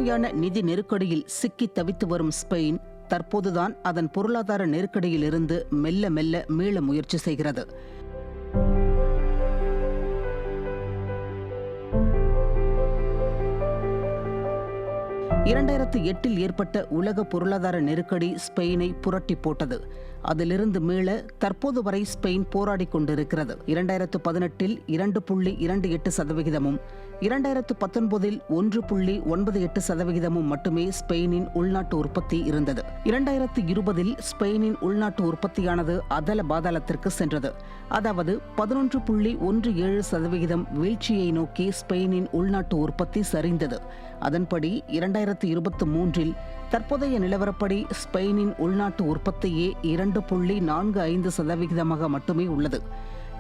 கடுமையான நிதி நெருக்கடியில் சிக்கி தவித்து வரும் ஸ்பெயின் தற்போதுதான் அதன் பொருளாதார நெருக்கடியில் இருந்து மெல்ல மெல்ல மீள முயற்சி செய்கிறது. (2008) ஏற்பட்ட உலக பொருளாதார நெருக்கடி ஸ்பெயினை புரட்டி போட்டது. அதிலிருந்து மீள தற்போது வரை ஸ்பெயின் போராடி கொண்டிருக்கிறது. 2018 2.28%, 2019 1.98% மட்டுமே ஸ்பெயினின் உள்நாட்டு உற்பத்தி இருந்தது. 2020 ஸ்பெயினின் உள்நாட்டு உற்பத்தியானது அதல பாதாளத்திற்கு சென்றது. அதாவது 11.17% வீழ்ச்சியை நோக்கி ஸ்பெயினின் உள்நாட்டு உற்பத்தி சரிந்தது. அதன்படி 2023 தற்போதைய நிலவரப்படி ஸ்பெயினின் உள்நாட்டு உற்பத்தியே 2.45% மட்டுமே உள்ளது.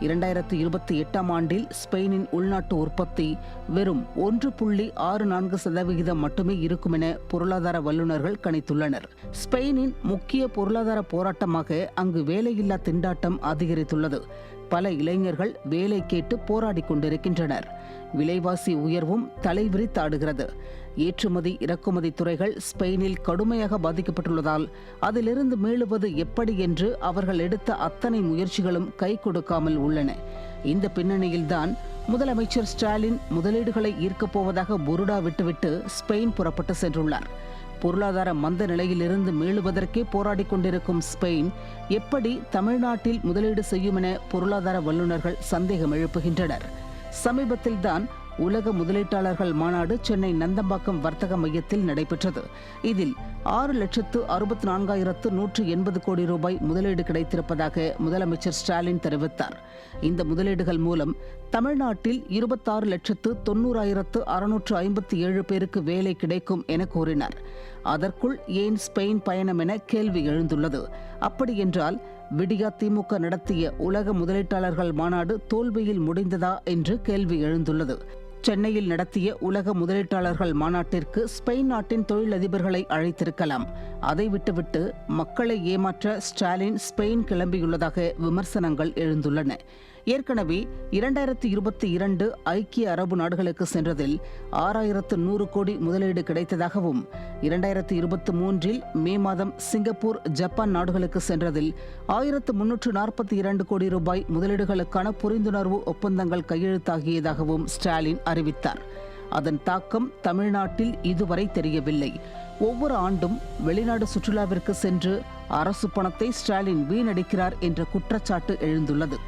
2028 ஆண்டில் ஸ்பெயினின் உள்நாட்டு உற்பத்தி வெறும் 1.64% மட்டுமே இருக்கும் என பொருளாதார வல்லுநர்கள் கணித்துள்ளனர். ஸ்பெயினின் முக்கிய பொருளாதார போராட்டமாக அங்கு வேலையில்லா திண்டாட்டம் அதிகரித்துள்ளது. பல இளைஞர்கள் வேலை கேட்டு போராடி கொண்டிருக்கின்றனர். விலைவாசி உயர்வும் தலைவிரித்தாடுகிறது. ஏற்றுமதி இறக்குமதி துறைகள் ஸ்பெயினில் கடுமையாக பாதிக்கப்பட்டுள்ளதால் அதிலிருந்து மீளுவது எப்படி என்று அவர்கள் எடுத்த அத்தனை முயற்சிகளும் கை கொடுக்காமல் உள்ளன. இந்த பின்னணியில்தான் முதலமைச்சர் ஸ்டாலின் முதலீடுகளை ஈர்க்கப் போவதாக புருடா விட்டுவிட்டு ஸ்பெயின் புறப்பட்டு சென்றுள்ளார். பொருளாதார மந்த நிலையிலிருந்து மீளுவதற்கே போராடி கொண்டிருக்கும் ஸ்பெயின் எப்படி தமிழ்நாட்டில் முதலீடு செய்யும் என பொருளாதார வல்லுநர்கள் சந்தேகம் எழுப்புகின்றனர். சமீபத்தில்தான் உலக முதலீட்டாளர்கள் மாநாடு சென்னை நந்தம்பாக்கம் வர்த்தக மையத்தில் நடைபெற்றது. இதில் 6,64,180 கோடி ரூபாய் முதலீடு கிடைத்திருப்பதாக முதலமைச்சர் ஸ்டாலின் தெரிவித்தார். இந்த முதலீடுகள் மூலம் தமிழ்நாட்டில் 26,90,657 பேருக்கு வேலை கிடைக்கும் என கூறினார். அதற்குள் ஏன் ஸ்பெயின் பயணம் என கேள்வி எழுந்துள்ளது. அப்படியென்றால் விடியா திமுக நடத்திய உலக முதலீட்டாளர்கள் மாநாடு தோல்வியில் முடிந்ததா என்று கேள்வி எழுந்துள்ளது. சென்னையில் நடத்திய உலக முதலீட்டாளர்கள் மாநாட்டிற்கு ஸ்பெயின் நாட்டின் தொழிலதிபர்களை அழைத்திருக்கலாம். அதை விட்டுவிட்டு மக்களை ஏமாற்ற ஸ்டாலின் ஸ்பெயின் கிளம்பியுள்ளதாக விமர்சனங்கள் எழுந்துள்ளன. ஏற்கனவே 2022 ஐக்கிய அரபு நாடுகளுக்கு சென்றதில் 6,100 கோடி முதலீடு கிடைத்ததாகவும், 2023 மே மாதம் சிங்கப்பூர் ஜப்பான் நாடுகளுக்கு சென்றதில் 1,342 கோடி ரூபாய் முதலீடுகளுக்கான புரிந்துணர்வு ஒப்பந்தங்கள் கையெழுத்தாகியதாகவும் ஸ்டாலின் அறிவித்தார். அதன் தாக்கம் தமிழ்நாட்டில் இதுவரை தெரியவில்லை. ஒவ்வொரு ஆண்டும் வெளிநாடு சுற்றுலாவிற்கு சென்று அரசு பணத்தை ஸ்டாலின் வீணடிக்கிறார் என்ற குற்றச்சாட்டு எழுந்துள்ளது.